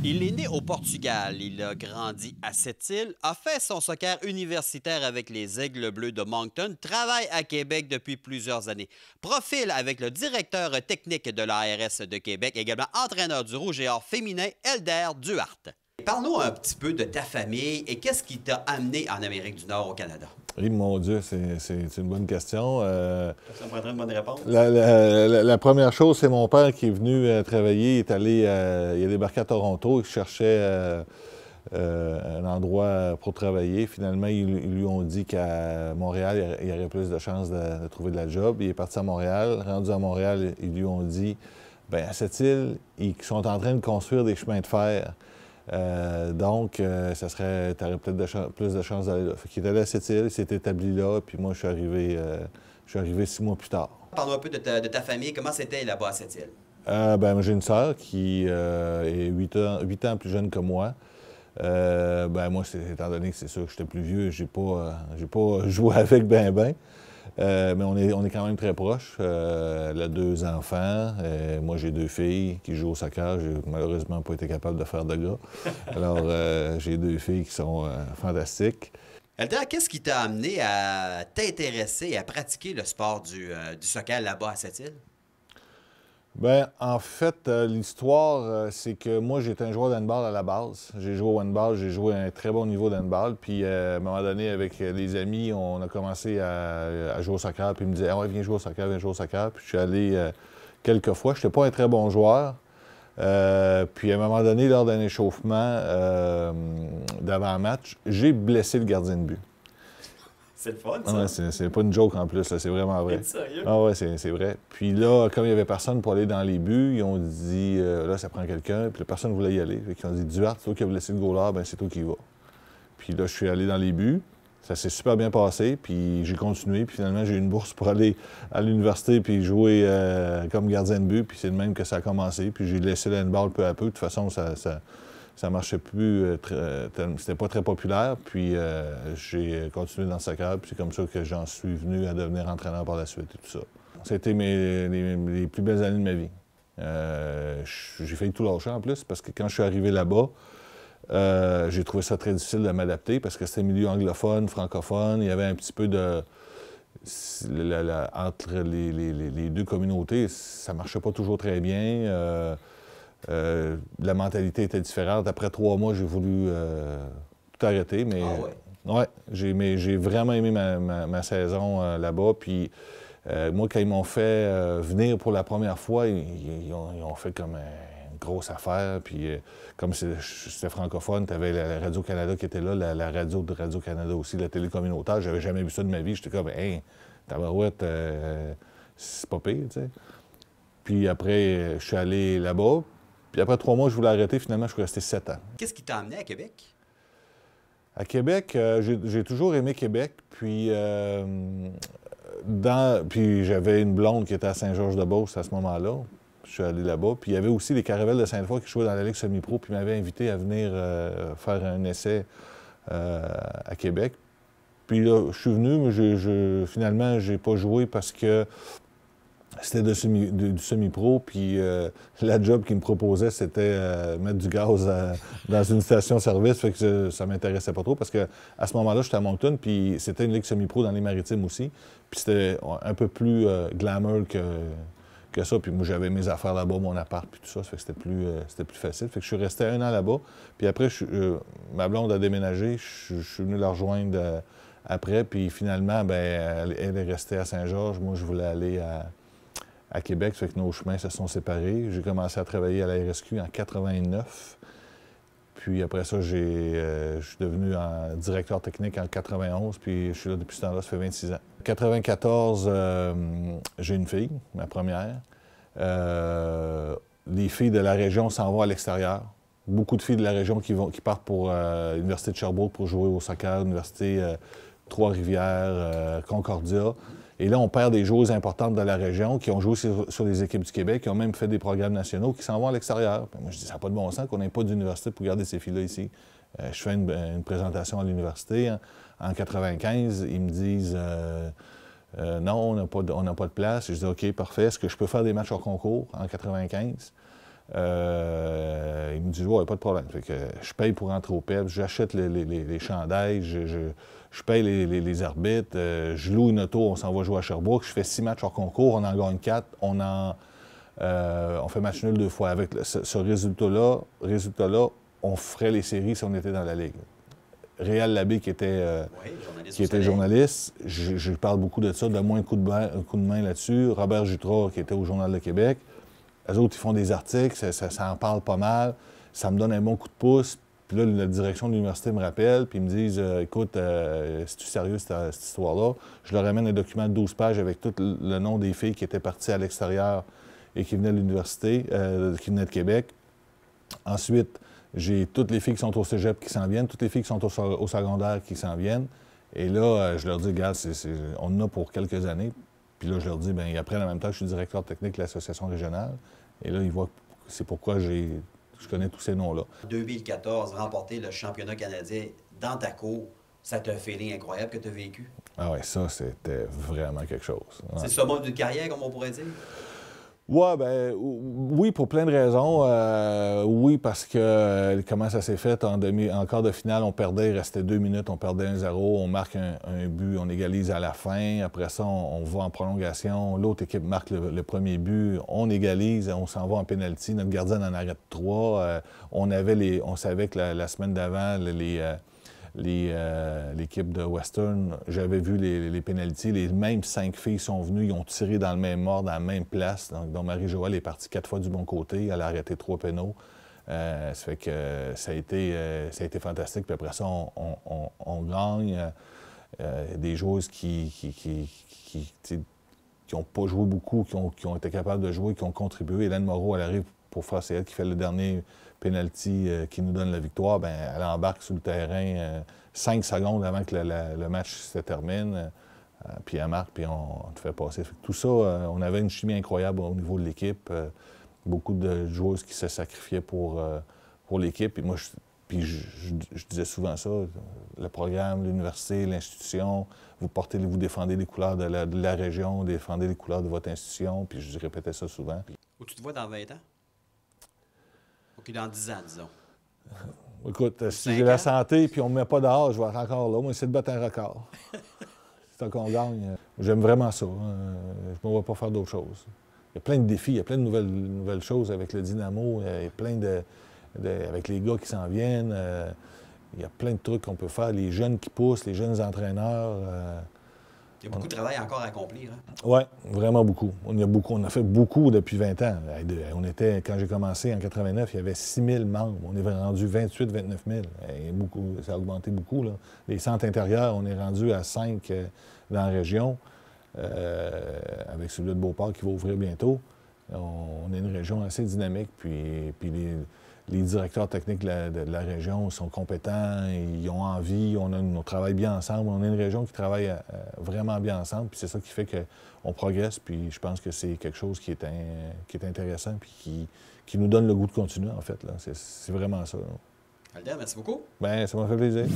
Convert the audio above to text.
Il est né au Portugal, il a grandi à Sept-Îles, a fait son soccer universitaire avec les Aigles Bleus de Moncton, travaille à Québec depuis plusieurs années. Profil avec le directeur technique de l'ARS de Québec, également entraîneur du Rouge et Or féminin, Elder Duhart. Parle-nous un petit peu de ta famille et qu'est-ce qui t'a amené en Amérique du Nord au Canada? Oui, mon Dieu, c'est une bonne question. Ça me prendrait une bonne réponse. La première chose, c'est mon père qui est venu travailler. Il est allé, il a débarqué à Toronto. Il cherchait un endroit pour travailler. Finalement, ils lui ont dit qu'à Montréal, il y aurait plus de chances de trouver de la job. Il est parti à Montréal. Rendu à Montréal, ils lui ont dit, bien, à cette île, ils sont en train de construire des chemins de fer. Ça serait, tu aurais peut-être plus de chances d'aller là. Fait qu'il est allé à cette île, il s'est établi là, puis moi, je suis arrivé 6 mois plus tard. Parle-nous un peu de ta famille, comment c'était là-bas à cette île? J'ai une sœur qui est 8 ans plus jeune que moi. Moi, étant donné que c'est sûr que j'étais plus vieux, j'ai pas joué avec ben. Mais on est quand même très proches. Elle a 2 enfants. Moi, j'ai 2 filles qui jouent au soccer. J'ai malheureusement pas été capable de faire de gars. Alors, j'ai 2 filles qui sont fantastiques. Elder, qu'est-ce qui t'a amené à t'intéresser et à pratiquer le sport du soccer là-bas à cette île? Bien, en fait, l'histoire, c'est que moi, j'étais un joueur d'handball à la base. J'ai joué au handball, j'ai joué à un très bon niveau d'handball. Puis, à un moment donné, avec les amis, on a commencé à jouer au soccer. Puis, ils me disaient, ah ouais, viens jouer au soccer, viens jouer au soccer. Puis, je suis allé quelques fois. Je n'étais pas un très bon joueur. Puis, à un moment donné, lors d'un échauffement d'avant-match, j'ai blessé le gardien de but. C'est le fun, ça. Ouais, c'est pas une joke en plus, là, c'est vraiment vrai. T'es sérieux? Ah ouais, c'est vrai. Puis là, comme il n'y avait personne pour aller dans les buts, ils ont dit, là, ça prend quelqu'un. Puis là, personne ne voulait y aller. Fait qu'ils ont dit, Duhart, c'est toi qui as blessé le goaler, ben c'est toi qui y vas. Puis là, je suis allé dans les buts. Ça s'est super bien passé. Puis j'ai continué. Puis finalement, j'ai eu une bourse pour aller à l'université puis jouer comme gardien de but. Puis c'est de même que ça a commencé. Puis j'ai laissé le handball peu à peu. De toute façon, ça marchait plus, c'était pas très populaire. Puis j'ai continué dans le soccer, puis c'est comme ça que j'en suis venu à devenir entraîneur par la suite et tout ça. C'était les plus belles années de ma vie. J'ai failli tout lâcher en plus, parce que quand je suis arrivé là-bas, j'ai trouvé ça très difficile de m'adapter, parce que c'était milieu anglophone, francophone, il y avait un petit peu de... entre les 2 communautés, ça marchait pas toujours très bien. La mentalité était différente. Après 3 mois, j'ai voulu tout arrêter, mais j'ai vraiment aimé ma saison là-bas. Puis moi, quand ils m'ont fait venir pour la première fois, ils ont fait comme une grosse affaire. Puis comme c'était francophone, tu avais la Radio-Canada qui était là, la radio de Radio-Canada aussi, la télé communautaire. J'avais jamais vu ça de ma vie. J'étais comme, hey, tabarouette, c'est pas pire, tu sais. Puis après, je suis allé là-bas. Puis après 3 mois, je voulais arrêter. Finalement, je suis resté 7 ans. Qu'est-ce qui t'a amené à Québec? À Québec, j'ai toujours aimé Québec. Puis, puis j'avais une blonde qui était à Saint-Georges-de-Beauce à ce moment-là. Je suis allé là-bas. Puis il y avait aussi les Caravelles de Sainte-Foy qui jouaient dans la Ligue semi-pro. Puis ils m'avaient invité à venir faire un essai à Québec. Puis là, je suis venu, mais finalement, je n'ai pas joué parce que c'était du semi-pro, puis la job qu'ils me proposaient, c'était mettre du gaz dans une station-service, fait que ça m'intéressait pas trop, parce que à ce moment-là, j'étais à Moncton, puis c'était une ligue semi-pro dans les Maritimes aussi, puis c'était un peu plus glamour que ça, puis moi, j'avais mes affaires là-bas, mon appart, puis tout ça, fait que c'était plus facile, fait que je suis resté 1 an là-bas, puis après, ma blonde a déménagé, je suis venu la rejoindre après, puis finalement, ben elle est restée à Saint-Georges, moi, je voulais aller à Québec, ça fait que nos chemins se sont séparés. J'ai commencé à travailler à la RSQ en 89. Puis après ça, je suis devenu directeur technique en 91, puis je suis là depuis ce temps-là, ça fait 26 ans. En 94, j'ai une fille, ma première. Les filles de la région s'en vont à l'extérieur. Beaucoup de filles de la région qui partent pour l'Université de Sherbrooke pour jouer au soccer, l'Université Trois-Rivières, Concordia. Et là, on perd des joueuses importantes de la région qui ont joué sur les équipes du Québec, qui ont même fait des programmes nationaux, qui s'en vont à l'extérieur. Moi, je dis, ça n'a pas de bon sens qu'on n'ait pas d'université pour garder ces filles-là ici. Je fais une présentation à l'université en 95. Ils me disent, non, on n'a pas de place. Je dis, OK, parfait. Est-ce que je peux faire des matchs hors concours en 95? Il me dit, ouais, pas de problème. Fait que je paye pour entrer au PEP, j'achète les chandails, je paye les arbitres, je loue une auto, on s'en va jouer à Sherbrooke, je fais 6 matchs hors concours, on en gagne 4, on fait match nul 2 fois. Avec ce résultat-là, on ferait les séries si on était dans la Ligue. Réal Labbé, qui était journaliste, je parle beaucoup de ça, donne-moi un coup de main là-dessus. Robert Jutras, qui était au Journal de Québec. Eux autres, ils font des articles, ça en parle pas mal. Ça me donne un bon coup de pouce. Puis là, la direction de l'université me rappelle, puis ils me disent écoute, es-tu sérieux cette histoire-là? Je leur amène un document de 12 pages avec tout le nom des filles qui étaient parties à l'extérieur et qui venaient de l'université, qui venaient de Québec. Ensuite, j'ai toutes les filles qui sont au cégep qui s'en viennent, toutes les filles qui sont au secondaire qui s'en viennent. Et là, je leur dis, regarde, on en a pour quelques années. Puis là, je leur dis, bien, ils apprennent en même temps que je suis directeur technique de l'association régionale. Et là, ils voient que c'est pourquoi je connais tous ces noms-là. 2014, remporter le championnat canadien dans ta cour, ça t'a un feeling incroyable que tu as vécu? Ah oui, ça, c'était vraiment quelque chose. Ouais. C'est le summum d'une carrière, comme on pourrait dire? Ouais, ben oui, pour plein de raisons. Oui, parce que comment ça s'est fait en quart de finale, on perdait, il restait 2 minutes, on perdait 1-0, on marque un but, on égalise à la fin. Après ça, on va en prolongation. L'autre équipe marque le premier but, on égalise, on s'en va en pénalty. Notre gardien en arrête 3. On savait que la semaine d'avant, l'équipe de Western, j'avais vu les pénaltys. Les mêmes 5 filles sont venues, ils ont tiré dans le même ordre, dans la même place. Donc Marie-Joëlle est partie 4 fois du bon côté, elle a arrêté 3 pénaux. Ça fait que ça a été fantastique. Puis après ça, on gagne. Des joueuses qui n'ont pas joué beaucoup, qui ont été capables de jouer, qui ont contribué. Hélène Moreau, elle arrive pour faire, c'est elle qui fait le dernier penalty qui nous donne la victoire. Bien, elle embarque sur le terrain 5 secondes avant que le match se termine. Puis elle marque, puis on te fait passer. Fait que tout ça, on avait une chimie incroyable au niveau de l'équipe. Beaucoup de joueuses qui se sacrifiaient pour l'équipe. Et moi, je disais souvent ça, le programme, l'université, l'institution, vous défendez les couleurs de la région, vous défendez les couleurs de votre institution, puis je répétais ça souvent. Où tu te vois dans 20 ans? OK, dans 10 ans, disons. Écoute, si j'ai la santé puis on ne me met pas dehors, je vais être encore là. Moi, c'est de battre un record. C'est tant qu'on gagne. J'aime vraiment ça. Je ne me vois pas faire d'autres choses. Il y a plein de défis, il y a plein de nouvelles choses avec le Dynamo, il y a plein avec les gars qui s'en viennent. Il y a plein de trucs qu'on peut faire. Les jeunes qui poussent, les jeunes entraîneurs. Il y a beaucoup de travail encore à accomplir. Hein? Oui, vraiment beaucoup. On a fait beaucoup depuis 20 ans. Quand j'ai commencé en 89, il y avait 6 000 membres. On est rendu 28 000, 29 000. Ça a augmenté beaucoup. Là. Les centres intérieurs, on est rendu à 5 dans la région, avec celui de Beauport qui va ouvrir bientôt. On est une région assez dynamique. Puis les directeurs techniques de la région sont compétents, ils ont envie, on travaille bien ensemble. On est une région qui travaille vraiment bien ensemble, puis c'est ça qui fait qu'on progresse, puis je pense que c'est quelque chose qui est intéressant, puis qui nous donne le goût de continuer, en fait. C'est vraiment ça. Alder, merci beaucoup. Bien, ça m'a fait plaisir.